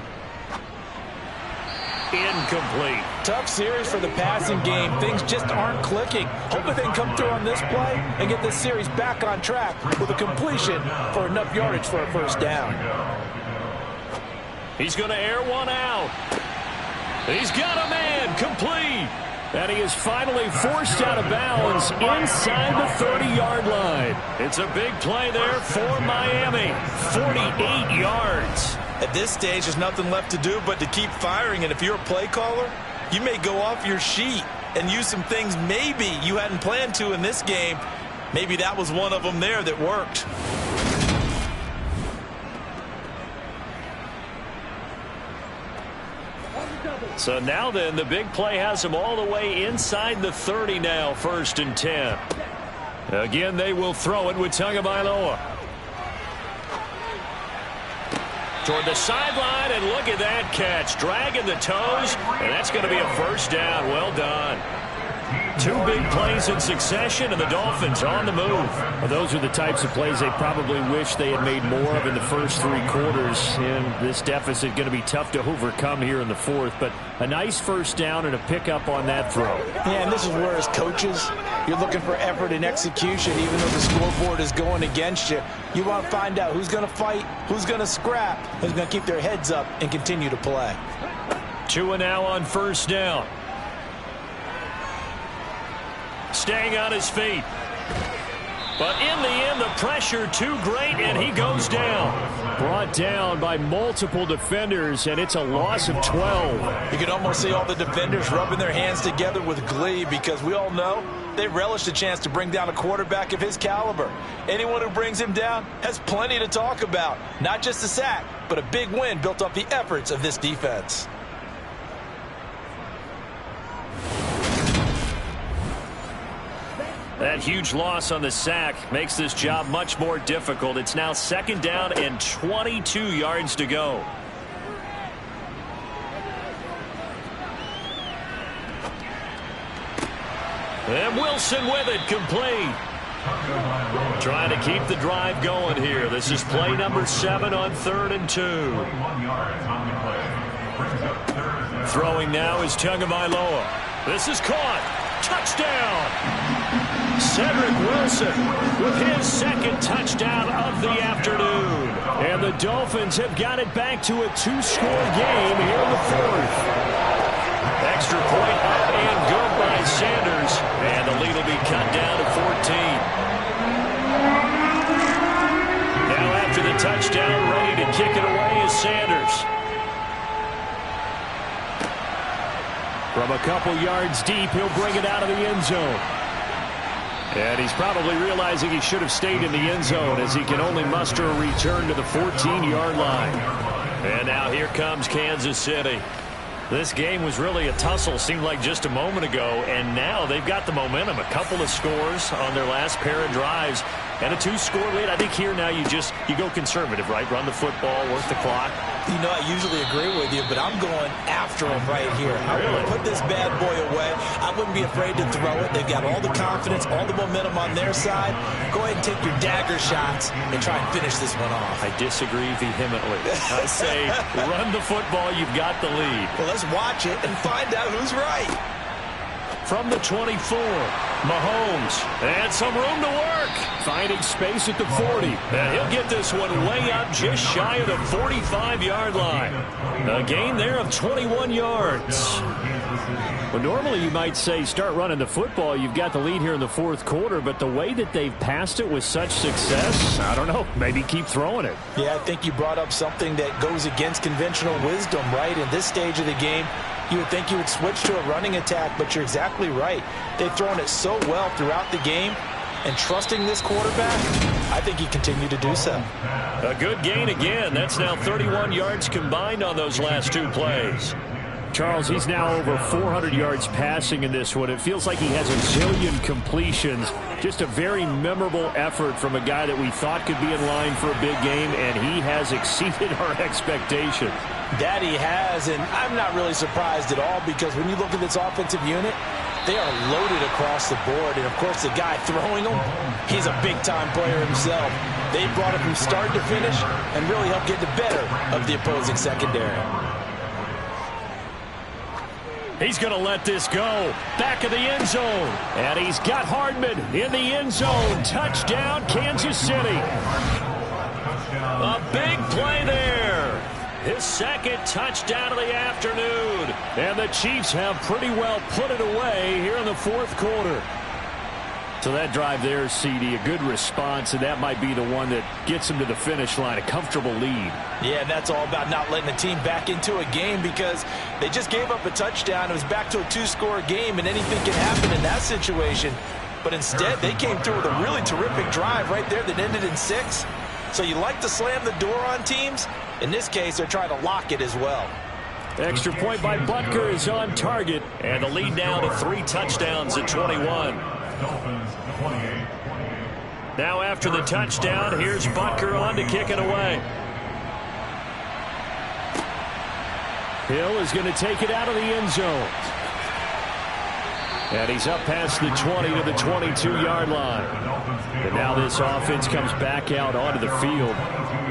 Incomplete. Tough series for the passing game. Things just aren't clicking. Hoping they can come through on this play and get this series back on track with a completion for enough yardage for a first down. He's going to air one out. He's got a man. Complete. And he is finally forced out of bounds inside the 30-yard line. It's a big play there for Miami. 48 yards. At this stage, there's nothing left to do but to keep firing. And if you're a play caller, you may go off your sheet and use some things maybe you hadn't planned to in this game. Maybe that was one of them there that worked. So now then, the big play has them all the way inside the 30 now, 1st and 10. Again, they will throw it with Tagovailoa. Toward the sideline, and look at that catch. Dragging the toes, and that's going to be a first down. Well done. 2 big plays in succession, and the Dolphins on the move. Well, those are the types of plays they probably wish they had made more of in the first 3 quarters. And this deficit going to be tough to overcome here in the 4th. But a nice first down and a pickup on that throw. Yeah, and this is where, as coaches, you're looking for effort and execution, even though the scoreboard is going against you. You want to find out who's going to fight, who's going to scrap, who's going to keep their heads up and continue to play. Tua now on first down. Staying on his feet. But in the end, the pressure too great, and he goes down. Brought down by multiple defenders, and it's a loss of 12. You can almost see all the defenders rubbing their hands together with glee because we all know they relish the chance to bring down a quarterback of his caliber. Anyone who brings him down has plenty to talk about. Not just a sack, but a big win built off the efforts of this defense. That huge loss on the sack makes this job much more difficult. It's now 2nd down and 22 yards to go. And Wilson with it, complete. Trying to keep the drive going here. This is play number 7 on 3rd and 2. Throwing now is Tagovailoa. This is caught. Touchdown. Cedric Wilson with his 2nd touchdown of the afternoon. And the Dolphins have got it back to a 2-score game here in the 4th. Extra point up and good by Sanders. And the lead will be cut down to 14. Now after the touchdown, ready to kick it away is Sanders. From a couple yards deep, he'll bring it out of the end zone. And he's probably realizing he should have stayed in the end zone as he can only muster a return to the 14-yard line. And now here comes Kansas City. This game was really a tussle, seemed like just a moment ago, and now they've got the momentum. A couple of scores on their last pair of drives. and a 2-score lead. I think here now you go conservative, right? Run the football, work the clock. You know, I usually agree with you, but I'm going after him right here. I want to put this bad boy away. I wouldn't be afraid to throw it. They've got all the confidence, all the momentum on their side. Go ahead and take your dagger shots and try and finish this one off. I disagree vehemently. I say run the football. You've got the lead. Well, let's watch it and find out who's right. From the 24, Mahomes, and some room to work. Finding space at the 40. And he'll get this one way up just shy of the 45-yard line. A gain there of 21 yards. Well, normally you might say start running the football. You've got the lead here in the fourth quarter, but the way that they've passed it with such success, I don't know, maybe keep throwing it. Yeah, I think you brought up something that goes against conventional wisdom, right? In this stage of the game, you would think you would switch to a running attack, but you're exactly right. They've thrown it so well throughout the game, and trusting this quarterback, I think he continued to do so. A good gain again. That's now 31 yards combined on those last 2 plays. Charles, he's now over 400 yards passing in this one. It feels like he has a zillion completions. Just a very memorable effort from a guy that we thought could be in line for a big game, and he has exceeded our expectations. That he has, and I'm not really surprised at all because when you look at this offensive unit, they are loaded across the board. And, of course, the guy throwing them, he's a big-time player himself. They brought it from start to finish and really helped get the better of the opposing secondary. He's going to let this go. Back of the end zone. And he's got Hardman in the end zone. Touchdown, Kansas City. A big play there. His second touchdown of the afternoon. And the Chiefs have pretty well put it away here in the fourth quarter. So that drive there, CD, a good response, and that might be the one that gets them to the finish line, a comfortable lead. Yeah, and that's all about not letting the team back into a game because they just gave up a touchdown. It was back to a 2-score game, and anything can happen in that situation. But instead, they came through with a really terrific drive right there that ended in 6. So you like to slam the door on teams. In this case, they're trying to lock it as well. Extra point by Butker is on target. And the lead now to 3 touchdowns at 21. Now after the touchdown, here's Butker on to kick it away. Hill is going to take it out of the end zone. And he's up past the 20 to the 22-yard line. And now this offense comes back out onto the field.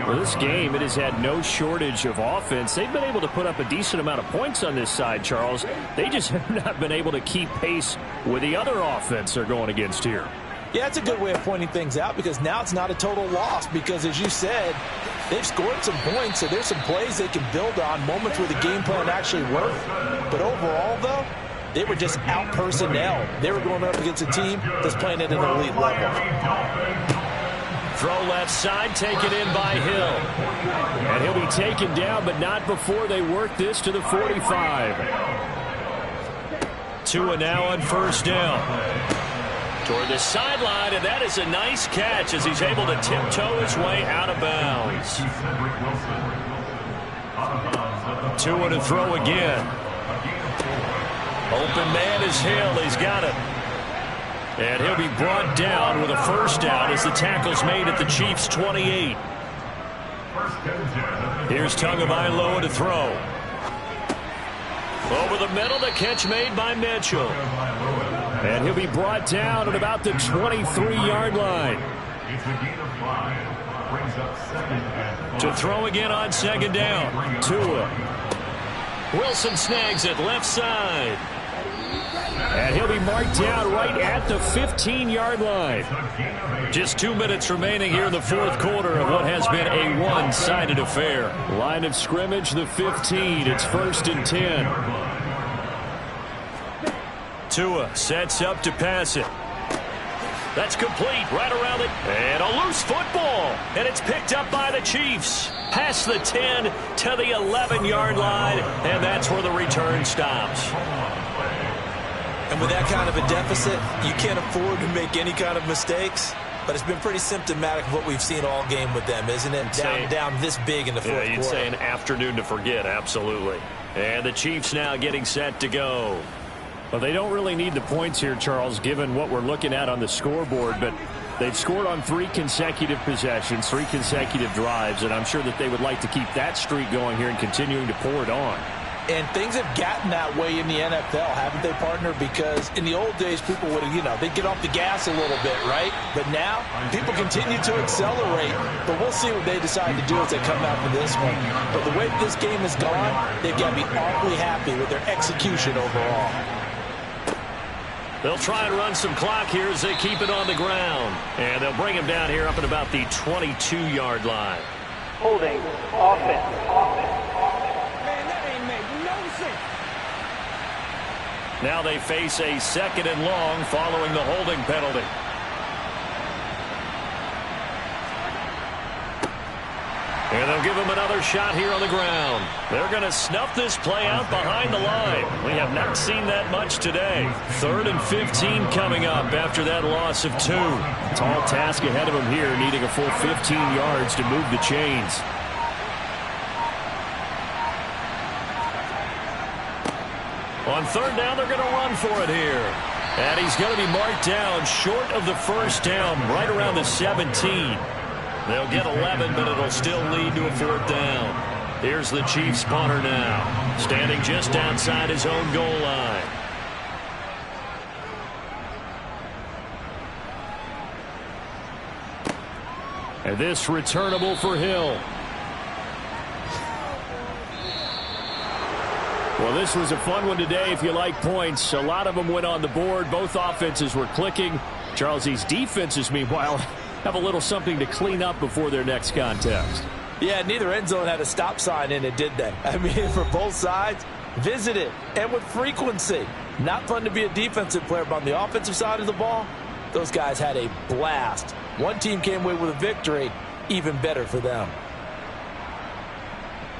Well, this game, it has had no shortage of offense. They've been able to put up a decent amount of points on this side, Charles. They just have not been able to keep pace with the other offense they're going against here. Yeah, that's a good way of pointing things out because now it's not a total loss because, as you said, they've scored some points, so there's some plays they can build on, moments where the game plan actually worked. But overall, though, they were just out-personnel. They were going up against a team that's playing at an elite level. Throw left side, taken in by Hill. And he'll be taken down, but not before they work this to the 45. Tua now on first down. Toward the sideline, and that is a nice catch as he's able to tiptoe his way out of bounds. Tua to throw again. Open man is Hill. He's got it. And he'll be brought down with a first down as the tackle's made at the Chiefs' 28. Here's Tagovailoa to throw. Over the middle, the catch made by Mitchell. And he'll be brought down at about the 23-yard line. To throw again on second down. Tua. Wilson snags it left side. And he'll be marked down right at the 15-yard line. Just 2 minutes remaining here in the fourth quarter of what has been a one-sided affair. Line of scrimmage, the 15. It's 1st and 10. Tua sets up to pass it. That's complete right around it. And a loose football. And it's picked up by the Chiefs. Past the 10 to the 11-yard line. And that's where the return stops. And with that kind of a deficit, you can't afford to make any kind of mistakes. But it's been pretty symptomatic of what we've seen all game with them, isn't it? Down this big in the fourth quarter. You'd say an afternoon to forget, absolutely. And the Chiefs now getting set to go. Well, they don't really need the points here, Charles, given what we're looking at on the scoreboard. But They've scored on 3 consecutive possessions, 3 consecutive drives, and I'm sure that they would like to keep that streak going here and continuing to pour it on. And things have gotten that way in the NFL, haven't they, partner? Because in the old days, people would have, they'd get off the gas a little bit, right? But now, people continue to accelerate. But we'll see what they decide to do as they come out for this one. But the way this game has gone, they've got to be awfully happy with their execution overall. They'll try and run some clock here as they keep it on the ground. And they'll bring him down here up at about the 22-yard line. Holding offense. Now they face a 2nd and long following the holding penalty. And they'll give him another shot here on the ground. They're going to snuff this play out behind the line. We have not seen that much today. 3rd and 15 coming up after that loss of 2. Tall task ahead of him here, needing a full 15 yards to move the chains. On 3rd down, they're going to run for it here. And he's going to be marked down short of the 1st down, right around the 17. They'll get 11, but it'll still lead to a 4th down. Here's the Chiefs punter now, standing just outside his own goal line. And this returnable for Hill. Well, this was a fun one today if you like points. A lot of them went on the board. Both offenses were clicking. Charles, these defenses, meanwhile, have a little something to clean up before their next contest. Yeah, neither end zone had a stop sign in it, did they? I mean, for both sides, visit it, and with frequency. Not fun to be a defensive player, but on the offensive side of the ball, those guys had a blast. One team came away with a victory, even better for them.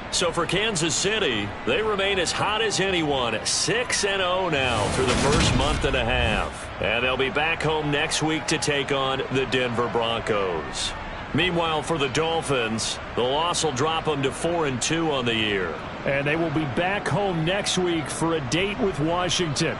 So for Kansas City, they remain as hot as anyone, 6-0 now through the first month and a half. And they'll be back home next week to take on the Denver Broncos. Meanwhile, for the Dolphins, the loss will drop them to 4-2 on the year. And they will be back home next week for a date with Washington.